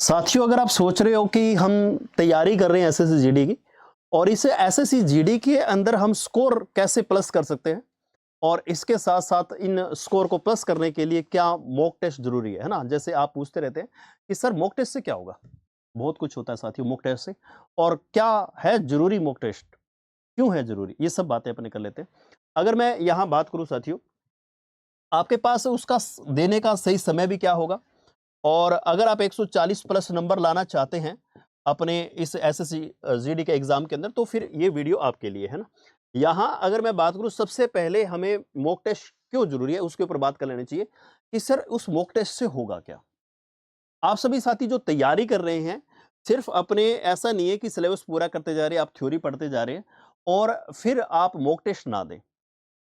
साथियों, अगर आप सोच रहे हो कि हम तैयारी कर रहे हैं एसएससी जीडी की और इस एसएससी जीडी के अंदर हम स्कोर कैसे प्लस कर सकते हैं और इसके साथ साथ इन स्कोर को प्लस करने के लिए क्या मॉक टेस्ट जरूरी है ना? जैसे आप पूछते रहते हैं कि सर मॉक टेस्ट से क्या होगा? बहुत कुछ होता है साथियों मॉक टेस्ट से। और क्या है जरूरी मॉक टेस्ट? क्यों है जरूरी? ये सब बातें अपने कर लेते हैं। अगर मैं यहाँ बात करूं साथियों, आपके पास उसका देने का सही समय भी क्या होगा? और अगर आप 140 प्लस नंबर लाना चाहते हैं अपने इस एसएससी जीडी के एग्जाम के अंदर, तो फिर ये वीडियो आपके लिए है ना। यहाँ अगर मैं बात करूं, सबसे पहले हमें मॉक टेस्ट क्यों जरूरी है उसके ऊपर बात कर लेनी चाहिए कि सर उस मॉक टेस्ट से होगा क्या। आप सभी साथी जो तैयारी कर रहे हैं, सिर्फ अपने ऐसा नहीं है कि सिलेबस पूरा करते जा रहे हैं, आप थ्योरी पढ़ते जा रहे हैं और फिर आप मॉक टेस्ट ना दें,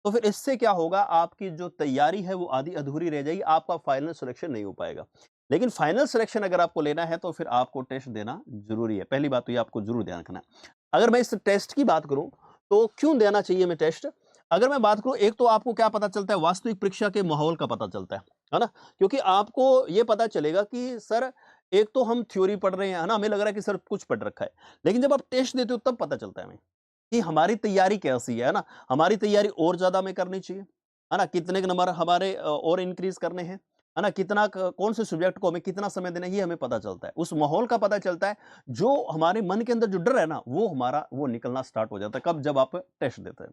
तो फिर इससे क्या होगा, आपकी जो तैयारी है वो आधी अधूरी रह जाएगी, आपका फाइनल सिलेक्शन नहीं हो पाएगा। लेकिन फाइनल सिलेक्शन अगर आपको लेना है तो फिर आपको टेस्ट देना जरूरी है। पहली बात तो ये आपको जरूर ध्यान रखना है। अगर मैं इस टेस्ट की बात करूं तो क्यों देना चाहिए मैं टेस्ट? अगर मैं बात करूं, एक तो आपको क्या पता चलता है, वास्तविक परीक्षा के माहौल का पता चलता है ना? क्योंकि आपको ये पता चलेगा कि सर एक तो हम थ्योरी पढ़ रहे हैं, है ना, हमें लग रहा है कि सर कुछ पढ़ रखा है, लेकिन जब आप टेस्ट देते हो तब पता चलता है हमें कि हमारी तैयारी कैसी है ना? हमारी तैयारी और ज़्यादा हमें करनी चाहिए, है ना? कितने के नंबर हमारे और इंक्रीज़ करने हैं, है ना? कितना क कौन से सब्जेक्ट को हमें कितना समय देना है, ये हमें पता चलता है। उस माहौल का पता चलता है, जो हमारे मन के अंदर जो डर है ना, वो हमारा वो निकलना स्टार्ट हो जाता है। कब? जब आप टेस्ट देते हैं।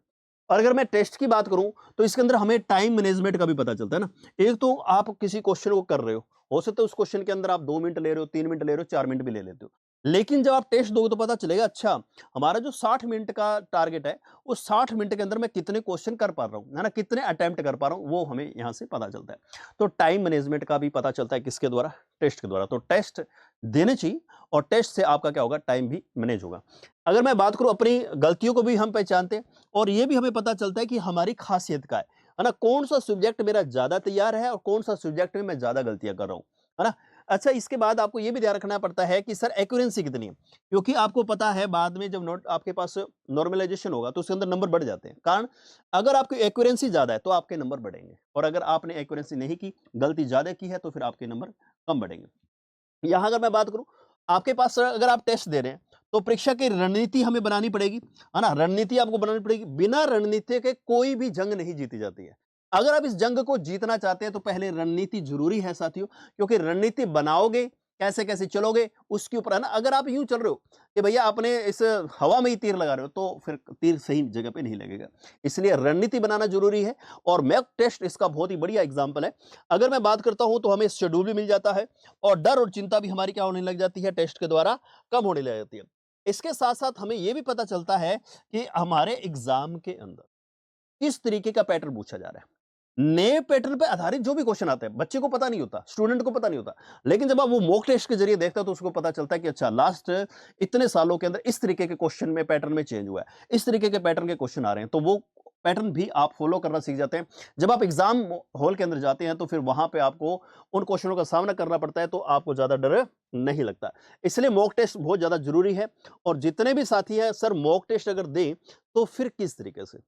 और अगर मैं टेस्ट की बात करूँ, तो इसके अंदर हमें टाइम मैनेजमेंट का भी पता चलता है ना। एक तो आप किसी क्वेश्चन को कर रहे हो सकता है उस क्वेश्चन के अंदर आप 2 मिनट ले रहे हो, 3 मिनट ले रहे हो, 4 मिनट भी ले लेते हो। लेकिन जब आप टेस्ट दोगे तो पता चलेगा, अच्छा हमारा जो 60 मिनट का टारगेट है, उस 60 मिनट के अंदर मैं कितने क्वेश्चन कर पा रहा हूँ, है ना? कितने अटेम्प्ट कर पा रहा हूँ, वो हमें यहाँ से पता चलता है। तो टाइम मैनेजमेंट का भी पता चलता है किसके द्वारा? टेस्ट के द्वारा। तो टेस्ट देने चाहिए और टेस्ट से आपका क्या होगा? टाइम भी मैनेज होगा। अगर मैं बात करूँ, अपनी गलतियों को भी हम पहचानते हैं और ये भी हमें पता चलता है कि हमारी खासियत क्या है ना? कौन-सा सब्जेक्ट मेरा ज़्यादा तैयार है और कौन-सा सब्जेक्ट में मैं ज़्यादा गलतियाँ कर रहा हूँ, है ना? अच्छा, इसके बाद आपको ये भी ध्यान रखना पड़ता है कि सर एक्यूरेंसी कितनी है? क्योंकि आपको पता है बाद में जब नोट आपके पास नॉर्मलाइजेशन होगा तो उसके अंदर नंबर बढ़ जाते हैं। कारण अगर आपकी एक्यूरेंसी ज़्यादा है तो आपके नंबर बढ़ेंगे और अगर आपने एक्यूरेंसी नहीं की, गलती ज़्यादा की है तो फिर आपके नंबर कम बढ़ेंगे। यहाँ अगर मैं बात करूँ, आपके पास अगर आप टेस्ट दे रहे हैं, तो परीक्षा की रणनीति हमें बनानी पड़ेगी, है ना? रणनीति आपको बनानी पड़ेगी। बिना रणनीति के कोई भी जंग नहीं जीती जाती है। अगर आप इस जंग को जीतना चाहते हैं, तो पहले रणनीति ज़रूरी है साथियों, क्योंकि रणनीति बनाओगे, कैसे-कैसे चलोगे, उसके ऊपर है ना। अगर आप यूँ चल रहे हो कि भैया आपने इस हवा में ही तीर लगा रहे हो, तो फिर तीर सही जगह पे नहीं लगेगा। इसलिए रणनीति बनाना ज़रूरी है और मॉक टेस्ट इसका बहुत ही बढ़िया एग्ज़ाम्पल है। अगर मैं बात करता हूँ, तो हमें शेड्यूल भी मिल जाता है और डर और चिंता भी हमारी क्या होने लग जाती है, टेस्ट के द्वारा कम होने लग जाती है। इसके साथ-साथ हमें ये भी पता चलता है कि हमारे एग्ज़ाम के अंदर किस तरीके का पैटर्न पूछा जा रहा है। नए पैटर्न पे आधारित जो भी क्वेश्चन आते हैं, बच्चे को पता नहीं होता, स्टूडेंट को पता नहीं होता। लेकिन जब आप वो मॉक टेस्ट के ज़रिए देखते हो तो उसको पता चलता है कि अच्छा लास्ट इतने सालों के अंदर इस तरीके के क्वेश्चन में पैटर्न में चेंज हुआ है। इस तरीके के पैटर्न के क्वेश्चन आ रहे हैं, तो वो पैटर्न भी आप फॉलो करना सीख जाते हैं। जब आप एग्ज़ाम हॉल के अंदर जाते हैं तो फिर वहाँ पे आपको उन क्वेश्चनों का सामना करना पड़ता है, तो आपको ज़्यादा डर नहीं लगता। इसलिए मॉक टेस्ट बहुत ज़्यादा ज़रूरी है और जितने भी साथी हैं, सर मॉक टेस्ट अगर दें, तो फिर किस तरीके से?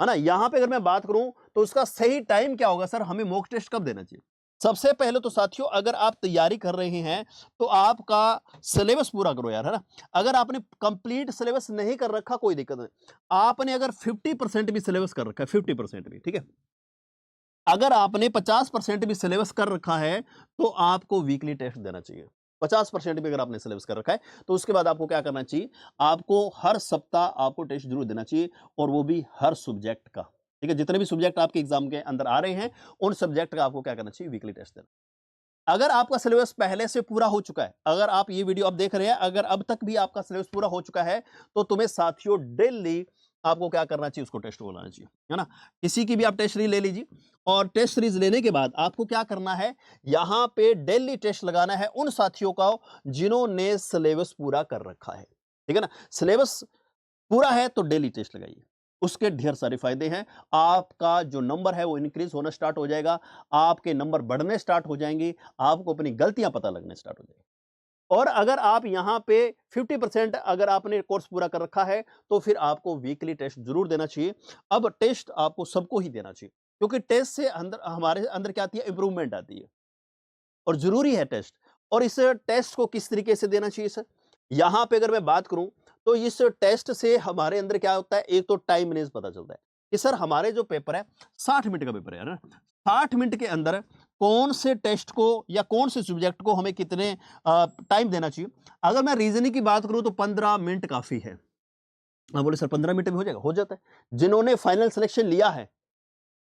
है ना? यहाँ पे अगर मैं बात करूँ तो उसका सही टाइम क्या होगा, सर हमें मॉक टेस्ट कब देना चाहिए? सबसे पहले तो साथियों, अगर आप तैयारी कर रहे हैं तो आपका सिलेबस पूरा करो यार, है ना? अगर आपने कंप्लीट सिलेबस नहीं कर रखा कोई दिक्कत नहीं। आपने अगर 50% भी सिलेबस कर रखा है, 50% भी, ठीक है? अगर आपने 50% भी सिलेबस कर रखा है, तो आपको वीकली टेस्ट देना चाहिए। 50% भी अगर आपने सिलेबस कर रखा है, तो उसके बाद आपको क्या करना चाहिए? आपको हर सप्ताह आपको टेस्ट ज़रूर देना चाहिए और वो भी हर सब्जेक्ट का। ठीक है? जितने भी सब्जेक्ट आपके एग्ज़ाम के अंदर आ रहे हैं, उन सब्जेक्ट का आपको क्या करना चाहिए? वीकली टेस्ट देना। अगर आपका सिलेबस पहले से पूरा हो चुका है, अगर आप ये वीडियो अब देख रहे हैं, अगर अब तक भी आपका सिलेबस पूरा हो चुका है, तो तुम्हें साथियों डेली आपको क्या करना चाहिए? उसको टेस्ट को लाना चाहिए, है ना? किसी की भी आप टेस्ट सीरीज़ ले लीजिए और टेस्ट सीरीज़ लेने के बाद आपको क्या करना है? यहाँ पे डेली टेस्ट लगाना है उन साथियों का जिन्होंने सिलेबस पूरा कर रखा है। ठीक है ना? सिलेबस पूरा है तो डेली टेस्ट लगाइए। उसके ढेर सारे फ़ायदे हैं। आपका जो नंबर है वो इंक्रीज़ होना स्टार्ट हो जाएगा, आपके नंबर बढ़ने स्टार्ट हो जाएँगे, आपको अपनी गलतियाँ पता लगने स्टार्ट हो जाएँगी। और अगर आप यहाँ पे 50% अगर आपने कोर्स पूरा कर रखा है, तो फिर आपको वीकली टेस्ट ज़रूर देना चाहिए। अब टेस्ट आपको सबको ही देना चाहिए, क्योंकि टेस्ट से अंदर हमारे अंदर क्या आती है? इम्प्रूवमेंट आती है। और ज़रूरी है टेस्ट। और इस टेस्ट को किस तरीके से देना चाहिए सर? यहाँ पे अगर मैं बात करूं तो इस टेस्ट से हमारे अंदर क्या होता है, एक तो टाइम मैनेज पता चलता है कि सर हमारे जो पेपर है 60 मिनट का पेपर है ना, 60 मिनट के अंदर कौन से टेस्ट को या कौन से सब्जेक्ट को हमें कितने टाइम देना चाहिए। अगर मैं रीजनिंग की बात करूं तो 15 मिनट काफी है। आप बोले सर 15 मिनट में हो जाएगा? हो जाता है। जिन्होंने फाइनल सिलेक्शन लिया है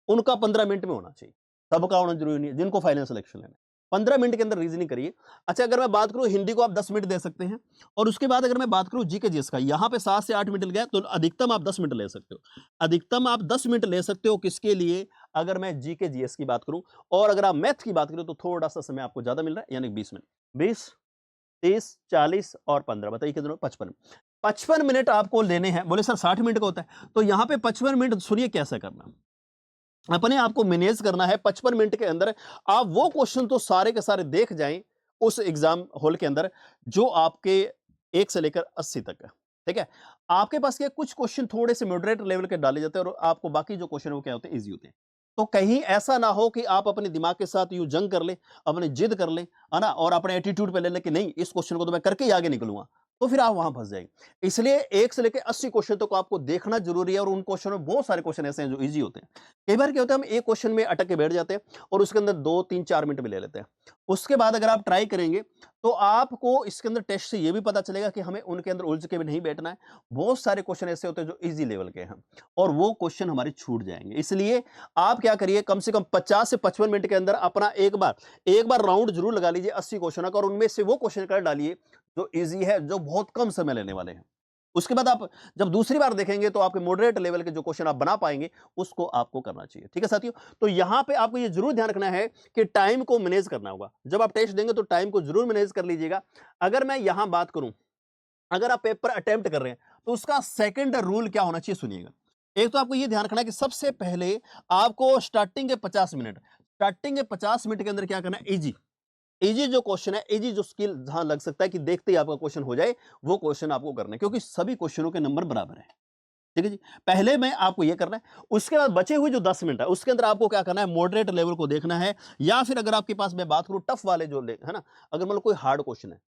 उनका 15 मिनट में होना चाहिए, सबका होना जरूरी नहीं है। जिनको फाइनल सिलेक्शन लेना है 15 मिनट के अंदर रीजनिंग करिए। अच्छा, अगर मैं बात करूं हिंदी को आप 10 मिनट दे सकते हैं, और उसके बाद अगर मैं बात करूं जीके जीएस का, यहां पे 7 से 8 मिनट गया तो अधिकतम आप 10 मिनट ले सकते हो। अधिकतम आप 10 मिनट ले सकते हो किसके लिए? अगर मैं जीके जीएस की बात करूं। और अगर आप मैथ की बात करें तो थोड़ा सा समय आपको ज्यादा मिल रहा है, यानी 20 मिनट। 20, 30, 40 और 15, बताइए कितने? 55। 55 मिनट आपको लेने हैं। बोले सर 60 मिनट का होता है, तो यहां पे 55 मिनट सुनिए कैसे करना। अपने आप को मैनेज करना है। 55 मिनट के अंदर आप वो क्वेश्चन तो सारे के सारे देख जाएं उस एग्जाम हॉल के अंदर जो आपके 1 से लेकर 80 तक है। ठीक है, आपके पास क्या कुछ क्वेश्चन थोड़े से मॉडरेट लेवल के डाले जाते हैं और आपको बाकी जो क्वेश्चन है वो क्या होते हैं, इजी होते हैं। तो कहीं ऐसा ना हो कि आप अपने दिमाग के साथ यूं जंग कर ले, अपनी जिद कर ले, है ना, और अपने एटीट्यूड पे ले ले कि नहीं इस क्वेश्चन को तो मैं करके ही आगे निकलूंगा, तो फिर आप वहां फंस जाएंगे। इसलिए 1 से लेकर 80 क्वेश्चन तक आपको देखना जरूरी है, और उन क्वेश्चन में बहुत सारे क्वेश्चन ऐसे हैं जो इजी होते हैं। कई बार क्या होता है, हम एक क्वेश्चन में अटक के बैठ जाते हैं और उसके अंदर 2, 3, 4 मिनट भी ले लेते हैं। उसके बाद अगर आप ट्राई करेंगे तो आपको इसके अंदर टेस्ट से ये भी पता चलेगा कि हमें उनके अंदर उलझ के भी नहीं बैठना है। बहुत सारे क्वेश्चन ऐसे होते हैं जो इजी लेवल के हैं और वो क्वेश्चन हमारे छूट जाएंगे। इसलिए आप क्या करिए, कम से कम 50 से 55 मिनट के अंदर अपना एक बार राउंड जरूर लगा लीजिए 80 क्वेश्चन का, और उनमें से वो क्वेश्चन कर डालिए जो इजी है, जो बहुत कम समय लेने वाले हैं। उसके बाद आप जब दूसरी बार देखेंगे तो आपके मॉडरेट लेवल के जो क्वेश्चन आप बना पाएंगे उसको आपको करना चाहिए। ठीक है साथियों, तो यहां पे आपको ये जरूर ध्यान रखना है कि टाइम को मैनेज करना होगा। जब आप टेस्ट देंगे तो टाइम को जरूर मैनेज कर लीजिएगा। अगर मैं यहां बात करूं, अगर आप पेपर अटेम्प्ट कर रहे हैं तो उसका सेकंड रूल क्या होना चाहिए, सुनिएगा। एक तो आपको यह ध्यान रखना है कि सबसे पहले आपको स्टार्टिंग के 50 मिनट के अंदर क्या करना है, इजी जो क्वेश्चन है, इजी जो स्किल जहां लग सकता है कि देखते ही आपका क्वेश्चन हो जाए, वो क्वेश्चन आपको करना है, क्योंकि सभी क्वेश्चनों के नंबर बराबर है। ठीक है जी, पहले में आपको ये करना है। उसके बाद बचे हुए जो 10 मिनट है उसके अंदर आपको क्या करना है, मॉडरेट लेवल को देखना है, या फिर अगर आपके पास मैं बात करूं टफ वाले जो है ना, अगर मतलब कोई हार्ड क्वेश्चन है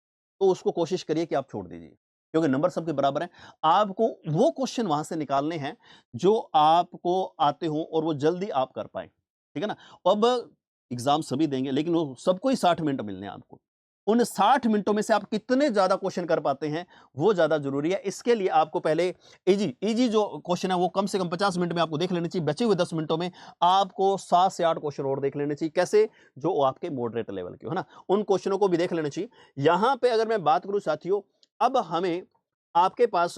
तो उसको कोशिश करिए कि आप छोड़ दीजिए, क्योंकि नंबर सबके बराबर हैं। आपको वो क्वेश्चन वहां से निकालने हैं जो आपको आते हो और वो जल्दी आप कर पाए। ठीक है ना। अब एग्जाम सभी देंगे लेकिन वो सबको ही 60 मिनट मिलने हैं आपको। उन 60 मिनटों में से आप कितने ज्यादा क्वेश्चन कर पाते हैं वो ज्यादा जरूरी है। इसके लिए आपको पहले इजी जो क्वेश्चन है वो कम से कम 50 मिनट में आपको देख लेने चाहिए। बचे हुए 10 मिनटों में आपको 7 से 8 क्वेश्चन और देख लेने चाहिए। कैसे? जो आपके मॉडरेट लेवल के हो ना, उन क्वेश्चनों को भी देख लेना चाहिए। यहां पे अगर मैं बात करूं साथियों, अब हमें आपके पास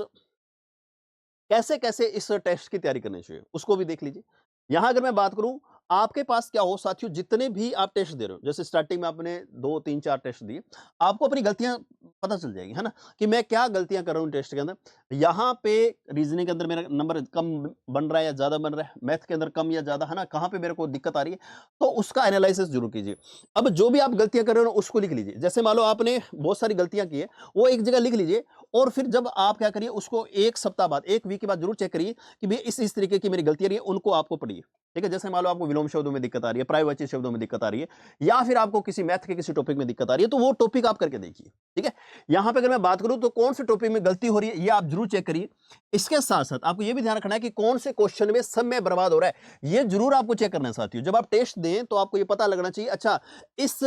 कैसे कैसे इस टेस्ट की तैयारी करनी चाहिए उसको भी देख लीजिए। यहां अगर मैं बात करूं, आपके पास क्या हो साथियों, जितने भी आप टेस्ट दे रहे हो, जैसे स्टार्टिंग में आपने 2, 3, 4 टेस्ट दिए, आपको अपनी गलतियां पता चल जाएगी, है ना, कि मैं क्या गलतियां कर रहा हूं टेस्ट के अंदर। यहां पे रीजनिंग के अंदर मेरा नंबर कम बन रहा है या ज्यादा बन रहा है, मैथ के अंदर कम या ज्यादा, है ना, कहां पे मेरे को दिक्कत आ रही है, तो उसका एनालिसिस जरूर कीजिए। अब जो भी आप गलतियां कर रहे हो उसको लिख लीजिए। जैसे मान लो आपने बहुत सारी गलतियां की है, वो एक जगह लिख लीजिए, और फिर जब आप क्या करिए उसको 1 सप्ताह बाद, 1 वीक के बाद जरूर चेक करिए कि भई इस तरीके की मेरी गलतियां रही है, उनको आपको पढ़िए। ठीक है, जैसे मान लो आपको विलोम शब्दों में दिक्कत आ रही है, पर्यायवाची शब्दों में दिक्कत आ रही है, या फिर आपको किसी मैथ के किसी टॉपिक में दिक्कत आ रही है, तो वो टॉपिक आप करके देखिए। ठीक है, यहां पे अगर मैं बात करूं तो कौन से टॉपिक में गलती हो रही है ये आप जरूर चेक करिए। इसके साथ साथ आपको ये भी ध्यान रखना है कि कौन से क्वेश्चन में समय बर्बाद हो रहा है, ये जरूर आपको चेक करना है साथियों। जब आप टेस्ट दें तो आपको ये पता लगना चाहिए, अच्छा इस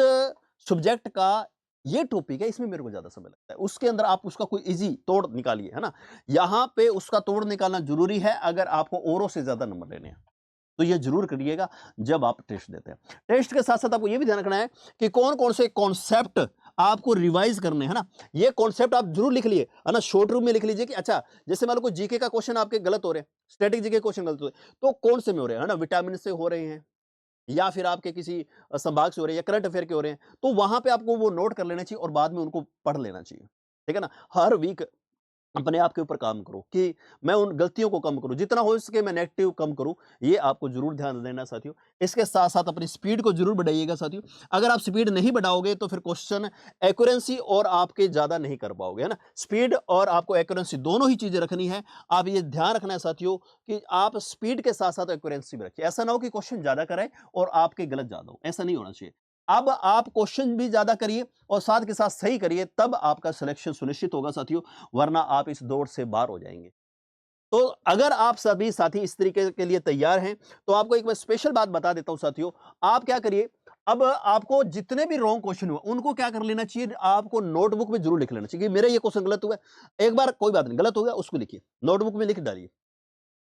सब्जेक्ट का ये टॉपिक है, इसमें मेरे को ज्यादा समय लगता है, उसके अंदर आप उसका कोई इजी तोड़ निकालिए, है ना। यहां पे उसका तोड़ निकालना जरूरी है अगर आपको औरों से ज्यादा नंबर लेने हैं, तो ये जरूर करिएगा जब आप टेस्ट देते हैं। टेस्ट के साथ साथ आपको ये भी ध्यान रखना है कि कौन कौन से कॉन्सेप्ट आपको रिवाइज करने हैं ना, ये कॉन्सेप्ट आप जरूर लिख लिए, है ना, शॉर्ट रूप में लिख लीजिए कि अच्छा जैसे मान लो कोई जीके का क्वेश्चन आपके गलत हो रहे हैं, स्टैटिक जीके क्वेश्चन गलत हो रहे हैं, तो कौन से में हो रहे हैं, है ना, विटामिन से हो रहे हैं, या फिर आपके किसी संभाग से हो रहे हैं, या करंट अफेयर के हो रहे हैं, तो वहां पे आपको वो नोट कर लेना चाहिए और बाद में उनको पढ़ लेना चाहिए। ठीक है ना। हर वीक अपने आप के ऊपर काम करो कि मैं उन गलतियों को कम करूं, जितना हो सके मैं नेगेटिव कम करूं, ये आपको जरूर ध्यान देना साथियों। इसके साथ साथ अपनी स्पीड को जरूर बढ़ाइएगा साथियों। अगर आप स्पीड नहीं बढ़ाओगे तो फिर क्वेश्चन एक्यूरेंसी और आपके ज्यादा नहीं कर पाओगे, है ना। स्पीड और आपको एक्यूरेंसी दोनों ही चीजें रखनी है। आप ये ध्यान रखना है साथियों कि आप स्पीड के साथ साथ एक्यूरेंसी भी रखिए। ऐसा ना हो कि क्वेश्चन ज्यादा कराए और आपके गलत ज्यादा हो, ऐसा नहीं होना चाहिए। अब आप क्वेश्चन भी ज्यादा करिए और साथ के साथ सही करिए, तब आपका सिलेक्शन सुनिश्चित होगा साथियों, वरना आप इस दौड़ से बाहर हो जाएंगे। तो अगर आप सभी साथी इस तरीके के लिए तैयार हैं, तो आपको एक मैं स्पेशल बात बता देता हूं साथियों। आप क्या करिए, अब आपको जितने भी रॉन्ग क्वेश्चन हुए उनको क्या कर लेना चाहिए, आपको नोटबुक में जरूर लिख लेना चाहिए कि मेरा ये क्वेश्चन गलत हुआ है। एक बार कोई बात नहीं, गलत हो गया उसको लिखिए, नोटबुक में लिख डालिए।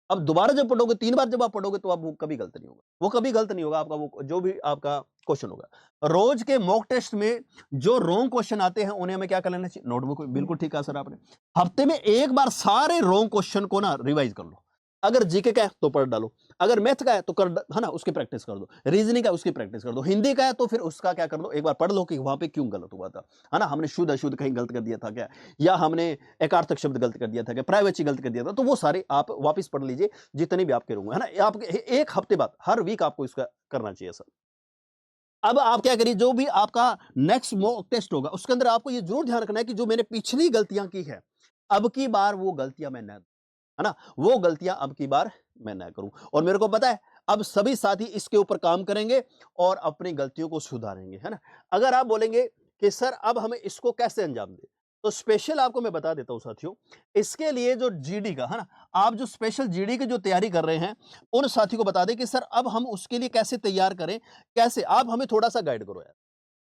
अब दोबारा जब पढ़ोगे, 3 बार जब आप पढ़ोगे, तो आप वो कभी गलत नहीं होगा, वो कभी गलत नहीं होगा आपका, वो जो भी आपका क्वेश्चन होगा। रोज के मॉक टेस्ट में जो रॉन्ग क्वेश्चन आते हैं उन्हें हमें क्या कर लेना चाहिए, नोटबुक में। बिल्कुल ठीक कहा सर आपने। हफ्ते में एक बार सारे रॉन्ग क्वेश्चन को ना रिवाइज कर लो। अगर जीके का है तो पढ़ डालो, अगर मैथ का है तो है ना, उसकी प्रैक्टिस कर दो, रीजनिंग का उसकी प्रैक्टिस कर दो, हिंदी का है तो फिर उसका क्या कर दो, एक बार पढ़ लो कि वहां पे क्यों गलत हुआ था, है ना, हमने शुद्ध अशुद्ध कहीं गलत कर दिया था क्या, या हमने एकार्थक शब्द गलत कर दिया था क्या, प्राइवेसी गलत कर दिया था, तो वो सारे आप वापस पढ़ लीजिए जितने भी आपके होंगे, है ना। आप एक हफ्ते बाद हर वीक आपको इसका करना चाहिए सर। अब आप क्या करिए, जो भी आपका नेक्स्ट मॉक टेस्ट होगा उसके अंदर आपको ये जरूर ध्यान रखना है कि जो मैंने पिछली गलतियां की है, अब की बार वो गलतियां मैं न, है ना, वो गलतियां अब की बार मैं ना करूं। और मेरे को पता है अब सभी साथी इसके ऊपर काम करेंगे और अपनी गलतियों को सुधारेंगे, है ना। अगर आप बोलेंगे कि सर अब हमें इसको कैसे अंजाम दें, तो स्पेशल आपको मैं बता देता हूं साथियों। इसके लिए जो जीडी का, है ना, आप जो स्पेशल जीडी की जो तैयारी कर रहे हैं, उन साथी को बता दें कि सर अब हम उसके लिए कैसे तैयार करें, कैसे, आप हमें थोड़ा सा गाइड करो यार।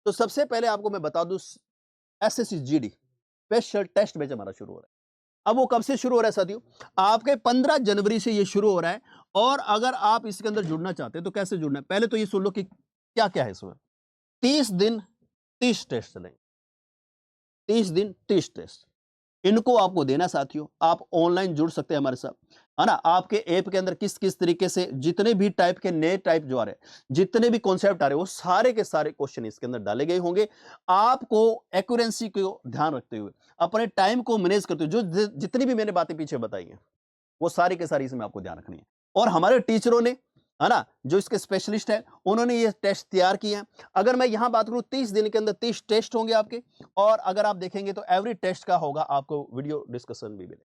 तो सबसे पहले आपको मैं बता दूं, SSC GD special test batch हमारा शुरू हो रहा है। अब वो कब से शुरू हो रहा है साथियों, आपके 15 जनवरी से ये शुरू हो रहा है। और अगर आप इसके अंदर जुड़ना चाहते हैं तो कैसे जुड़ना है, पहले तो ये सुन लो कि क्या क्या है इसमें। 30 दिन 30 टेस्ट चलेंगे, 30 दिन 30 टेस्ट, इनको आपको देना साथियों। आप ऑनलाइन जुड़ सकते हैं हमारे साथ, है ना। आपके ऐप के अंदर किस किस तरीके से जितने भी टाइप के नए टाइप जो आ रहे हैं, जितने भी कॉन्सेप्ट आ रहे हैं, वो सारे के सारे क्वेश्चन इसके अंदर डाले गए होंगे। आपको एक्यूरेंसी को ध्यान रखते हुए, अपने टाइम को मैनेज करते हुए, जो जितनी भी मैंने बातें पीछे बताई हैं, वो सारी के सारी इसमें आपको ध्यान रखनी है। और हमारे टीचरों ने, है ना, जो इसके स्पेशलिस्ट है, उन्होंने ये टेस्ट तैयार किए हैं। अगर मैं यहां बात करूं, 30 दिन के अंदर 30 टेस्ट होंगे आपके। और अगर आप देखेंगे तो एवरी टेस्ट का होगा आपको वीडियो डिस्कशन भी मिलेगा।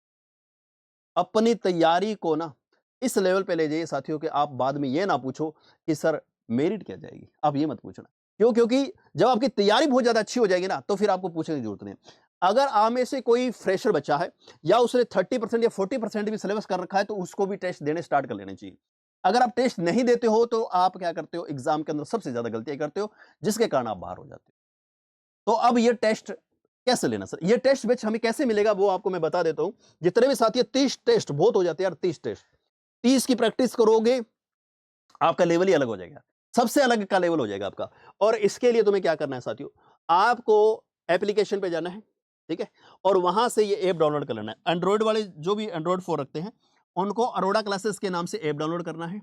अपनी तैयारी को ना इस लेवल पे ले जाइए साथियों कि आप बाद में ये ना पूछो कि सर मेरिट क्या जाएगी, आप ये मत पूछना। क्यों, क्योंकि जब आपकी तैयारी बहुत ज्यादा अच्छी हो जाएगी ना, तो फिर आपको पूछने की जरूरत नहीं। अगर आप में से कोई फ्रेशर बच्चा है, या उसने 30% या 40% भी सिलेबस कर रखा है, तो उसको भी टेस्ट देने स्टार्ट कर लेने चाहिए। अगर आप टेस्ट नहीं देते हो, तो आप क्या करते हो, एग्जाम के अंदर सबसे ज्यादा गलतियां करते हो, जिसके कारण आप बाहर हो जाते हो। तो अब ये टेस्ट कैसे लेना सर, ये टेस्ट बैच हमें कैसे मिलेगा, वो आपको मैं बता देता हूं। जितने भी साथी, 30 टेस्ट बहुत हो जाते हैं यार, 30 टेस्ट, 30 की प्रैक्टिस करोगे, आपका लेवल ही अलग हो जाएगा, सबसे अलग का लेवल हो जाएगा आपका। और इसके लिए तुम्हें क्या करना है साथियों, आपको एप्लीकेशन पे जाना है, ठीक है, और वहां से ये ऐप डाउनलोड कर लेना है। एंड्रॉइड वाले जो भी एंड्रॉइड फोन रखते हैं, उनको अरोड़ा क्लासेस के नाम से ऐप डाउनलोड करना है।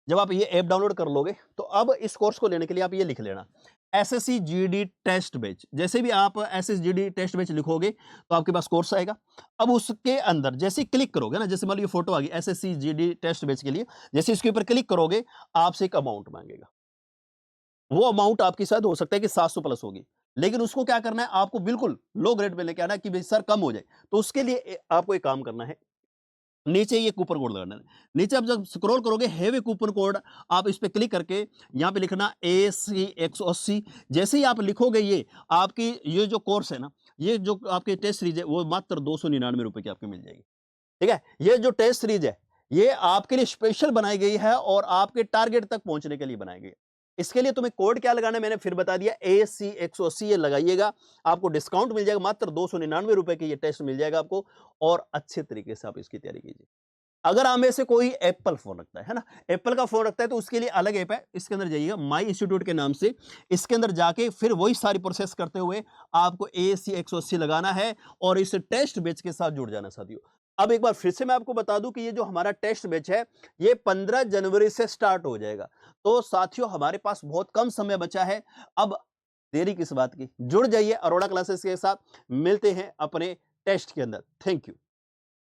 जब आप ये ऐप डाउनलोड कर लोगे, तो अब इस कोर्स को लेने के लिए आप ये लिख लेना, एसएससी जीडी टेस्ट बैच। जैसे भी आप एसएससी जीडी टेस्ट बैच लिखोगे, तो आपके पास कोर्स आएगा। अब उसके अंदर जैसे क्लिक करोगे ना, जैसे मान लो ये फोटो आ गई एसएससी जीडी टेस्ट बैच के लिए, जैसे इसके ऊपर क्लिक करोगे, आपसे एक अमाउंट मांगेगा। वो अमाउंट आपकी शायद हो सकता है कि 700 प्लस होगी, लेकिन उसको क्या करना है, आपको बिल्कुल लो ग्रेड पे लेके आना है कि भाई सर कम हो जाए। तो उसके लिए आपको एक काम करना है, नीचे ये कूपन कोड लगाना है। नीचे आप जब स्क्रॉल करोगे, हैव ए कूपन कोड, आप इस पे क्लिक करके यहाँ पे लिखना AC 180। जैसे ही आप लिखोगे, ये आपकी ये जो कोर्स है ना, ये जो आपके टेस्ट सीरीज है, वो मात्र 299 रुपए की आपको मिल जाएगी। ठीक है, ये जो टेस्ट सीरीज है, ये आपके लिए स्पेशल बनाई गई है और आपके टारगेट तक पहुंचने के लिए बनाई गई है। इसके लिए तुम्हें कोड क्या लगाना है, मैंने फिर बता दिया, AC 180 ये लगाइएगा, आपको डिस्काउंट मिल जाएगा, मात्र 299 रुपए की ये टेस्ट मिल जाएगा आपको। और अच्छे तरीके से आप इसकी तैयारी कीजिए। अगर आप में से कोई एप्पल फोन रखता है ना, एप्पल का फोन रखता है, तो उसके लिए अलग ऐप है, इसके अंदर जाइएगा, माई इंस्टीट्यूट के नाम से। इसके अंदर जाके फिर वही सारी प्रोसेस करते हुए आपको AC 180 लगाना है और इस टेस्ट बैच के साथ जुड़ जाना साथियों। अब एक बार फिर से मैं आपको बता दूं कि ये जो हमारा टेस्ट बैच है, ये 15 जनवरी से स्टार्ट हो जाएगा। तो साथियों, हमारे पास बहुत कम समय बचा है। अब देरी किस बात की, जुड़ जाइए अरोड़ा क्लासेस के साथ। मिलते हैं अपने टेस्ट के अंदर। Thank you.